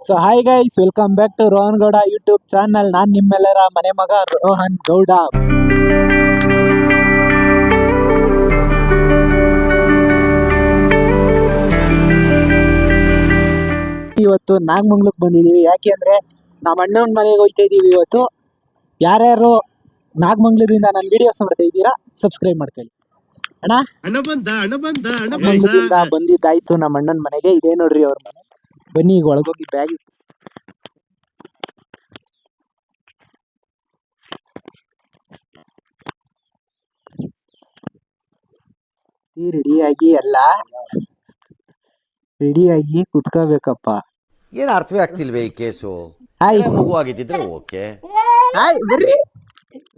So hi guys, welcome back to Rohan Gowda YouTube channel. ನಾನು ನಿಮ್ಮೆಲ್ಲರ ಮನೆ ಮಗ ರೋಹನ್ ಗೌಡ. ಇವತ್ತು ನಾಗಮಂಗ್ಲಕ್ಕೆ ಬಂದಿದ್ದೀವಿ. ಯಾಕೆ ಅಂದರೆ ನಮ್ಮ ಅಣ್ಣನ ಮನೆಗೆ ಹೋಗ್ತಾ ಇದ್ದೀವಿ ಇವತ್ತು. ಯಾರ್ಯಾರು ನಾಗಮಂಗ್ಲದಿಂದ ನನ್ನ ವಿಡಿಯೋಸ್ ನೋಡ್ತಾ ಇದ್ದೀರಾ, ಸಬ್ಸ್ಕ್ರೈಬ್ ಮಾಡ್ಕೊಳ್ಳಿ ಅಣ್ಣ. ನಾಗಮಂಗ್ಲದಿಂದ ಬಂದಿದ್ದಾಯ್ತು ನಮ್ಮ ಅಣ್ಣನ ಮನೆಗೆ. ಇದೇ ನೋಡ್ರಿ ಅವ್ರ ಮನೆ. ಬನ್ನಿ ಈಗ ಒಳಗೋಗಿ ಬ್ಯಾಗ್ ರೆಡಿಯಾಗಿ ಕುತ್ಕೋಬೇಕಪ್ಪ. ಏನ್ ಅರ್ಥವೇ ಆಗ್ತಿಲ್ವೇ ಈ ಕೇಸು? ಮಗು ಆಗಿದ್ದಿದ್ರೆ ಓಕೆ. ಬರ್ರಿ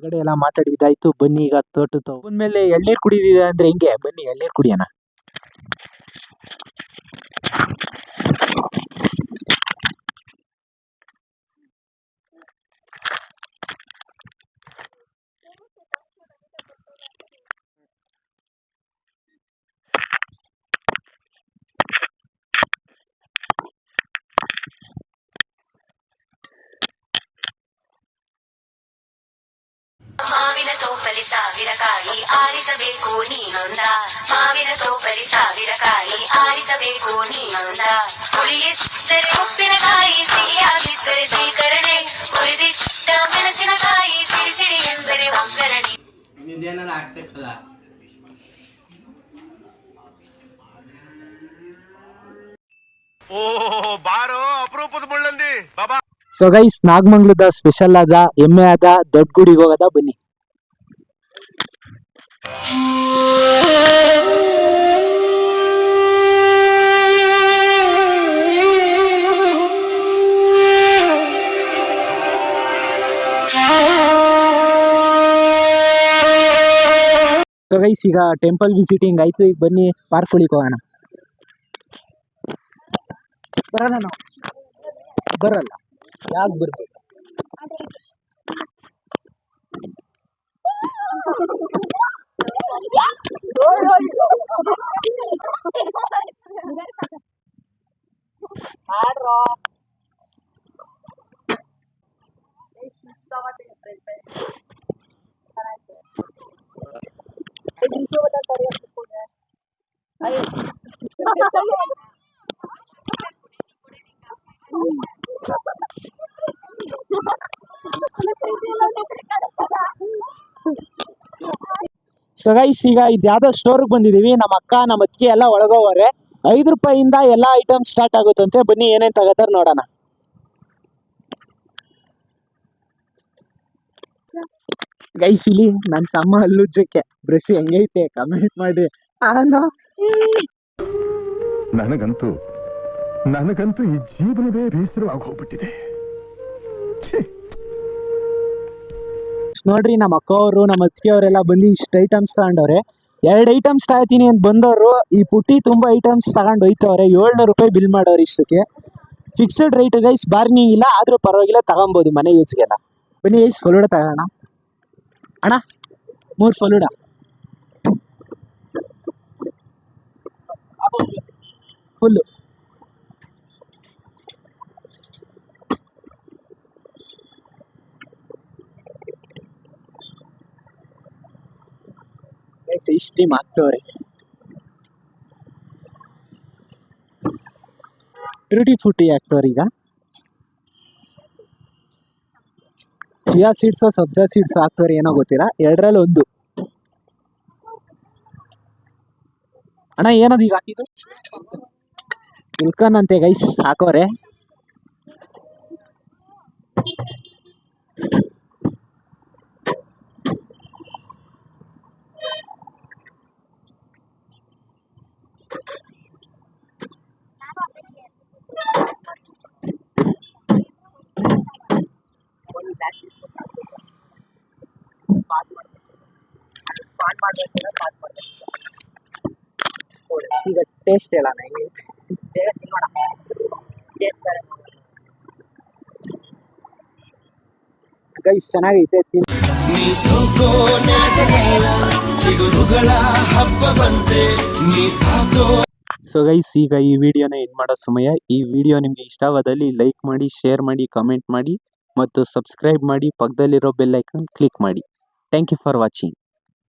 ಕಡೆ ಎಲ್ಲ ಮಾತಾಡಿದಾಯ್ತು. ಬನ್ನಿ ಈಗ ತೋಟ ಮೇಲೆ ಎಳ್ನೀರ್ ಕುಡಿದಿದೆ ಅಂದ್ರೆ ಹೆಂಗೆ, ಬನ್ನಿ ಎಳ್ನೀರ್ ಕುಡಿಯೋಣ. ಮಾವಿನ ತೋಪಲಿ ಸಾವಿರ ಕಾಯಿ ಆರಿಸಬೇಕು ನೀನೊಂದ, ಮಾವಿನ ತೋಪಲಿ ಸಾವಿರ ಕಾಯಿ ಆರಿಸಬೇಕು ನೀನೊಂದ. ಹುಳಿಯಿದ್ದರೆ ಉಪ್ಪಿನಕಾಯಿ, ಸಿಹಿಯಾಗಿದ್ದರೆ ಸೀಕರಣೆ, ಹುರಿದಿಟ್ಟ ಮೆಣಸಿನಕಾಯಿ, ಸಿಡಿ ಸಿಡಿ ಎಂದರೆ ಒಗ್ಗರಣೆ. ಇದೇನಾರ ಆಗ್ತಿರ್ತದ. ಓ ಬಾರೋ ಅಪರೂಪದ ಮುಳ್ಳಂದಿ ಬಾಬಾ. ಸೊ ಗೈಸ್, ನಾಗಮಂಗ್ಲದ ಸ್ಪೆಷಲ್ ಆದ ಎಮ್ಮೆ ಆದ ದೊಡ್ಡ ಗುಡಿಗೆ ಹೋಗೋದ ಬನ್ನಿ. ಸೊ ಗೈಸ್, ಈಗ ಟೆಂಪಲ್ ವಿಸಿಟಿಂಗ್ ಆಯ್ತು. ಈಗ ಬನ್ನಿ ಪಾರ್ಕ್ ಒಳಗೆ ಹೋಗೋಣ. ಬರೋಣ ನಾವು? ಬರಲ್ಲ, ಯಾಕೆ ಬರ್ಬೇಕು? ಸೊ ಗೈಸ್, ಈಗ ಇದು ಯಾವ್ದೋ ಸ್ಟೋರ್ಗೆ ಬಂದಿದೀವಿ. ನಮ್ಮ ಅಕ್ಕ ನಮ್ಮ ಅತ್ತಿಗೆ ಎಲ್ಲ ಒಳಗೋವರೆ. 5 ರೂಪಾಯಿಂದ ಎಲ್ಲ ಐಟಮ್ ಸ್ಟಾರ್ಟ್ ಆಗುತ್ತಂತೆ. ಬನ್ನಿ ಏನೇನು ತಗೋತಾರ ನೋಡೋಣ. ಗೈಸ್, ಇಲ್ಲಿ ನನ್ನ ತಮ್ಮ ಹಲ್ಲುಜ್ಜಕ್ಕೆ ಬ್ರಷ್ ಹೆಂಗೈತೆ ಕಮೆಂಟ್ ಮಾಡ್ರಿ. ನನಗಂತೂ ಈ ಜೀವನವೇ ಬೇಸರವಾಗಿ ಹೋಗ್ಬಿಟ್ಟಿದೆ. ನೋಡ್ರಿ, ನಮ್ಮ ಅಕ್ಕ ಅವರು ನಮ್ಮ ಅತ್ತಿಗೆ ಅವರೆಲ್ಲ ಬಂದು ಇಷ್ಟು ಐಟಮ್ಸ್ ತಗೊಂಡವ್ರೆ. 2 ಐಟಮ್ಸ್ ತಗೋತೀನಿ ಅಂತ ಬಂದವರು ಈ ಪುಟ್ಟಿ ತುಂಬ ಐಟಮ್ಸ್ ತಗೊಂಡು ಹೋಯ್ತವ್ರೆ. 700 ರೂಪಾಯಿ ಬಿಲ್ ಮಾಡೋರು ಇಷ್ಟಕ್ಕೆ. ಫಿಕ್ಸ್ಡ್ ರೇಟ್ ಗೈಸ್, ಬಾರ್ನಿಂಗ್ ಇಲ್ಲ, ಆದರೂ ಪರವಾಗಿಲ್ಲ, ತಗೊಬೋದು ಮನೆ ಯೂಸ್ಗೆಲ್ಲ. ಬನ್ನಿ ಗೈಸ್, ಫಲೂಡ ತಗೋಣ ಅಣ್ಣ. 3 ಫಲೂಡ. ಫುಲ್ಲು ಇಷ್ಟಿ ಮಾತವ್ರೆ. ಟ್ಯೂಟಿ ಫ್ರೂಟಿ ಹಾಕ್ತವ್ರೆ. ಈಗ ಚಿಯಾ ಸೀಡ್ಸು ಸಬ್ಜಾ ಸೀಡ್ಸ್ ಹಾಕ್ತವ್ರೆ, ಏನೋ ಗೊತ್ತಿಲ್ಲ. 2ರಲ್ಲಿ 1 ಅಣ್ಣ. ಏನದು ಈಗ ಹಾಕಿದ್ದು? ಇಲ್ಕನ್ ಅಂತೆ ಗೈಸ್, ಹಾಕೋರೆ. ಈಗ ಟೇಸ್ಟ್ ಇಲ್ಲ ನಂಗೆ. ಗೈಸ್, ಚೆನ್ನಾಗೈತೆ. ಸೊ ಗೈಸ್, ಈಗ ಈ ವಿಡಿಯೋನ ಎಂಡ್ ಮಾಡೋ ಸಮಯ. ಈ ವಿಡಿಯೋ ನಿಮಗೆ ಇಷ್ಟವಾದಲ್ಲಿ ಲೈಕ್ ಮಾಡಿ, ಶೇರ್ ಮಾಡಿ, ಕಮೆಂಟ್ ಮಾಡಿ ಮತ್ತು ಸಬ್ಸ್ಕ್ರೈಬ್ ಮಾಡಿ. ಪಕ್ಕದಲ್ಲಿರೋ ಬೆಲ್ ಐಕಾನ್ ಕ್ಲಿಕ್ ಮಾಡಿ. Thank you for watching.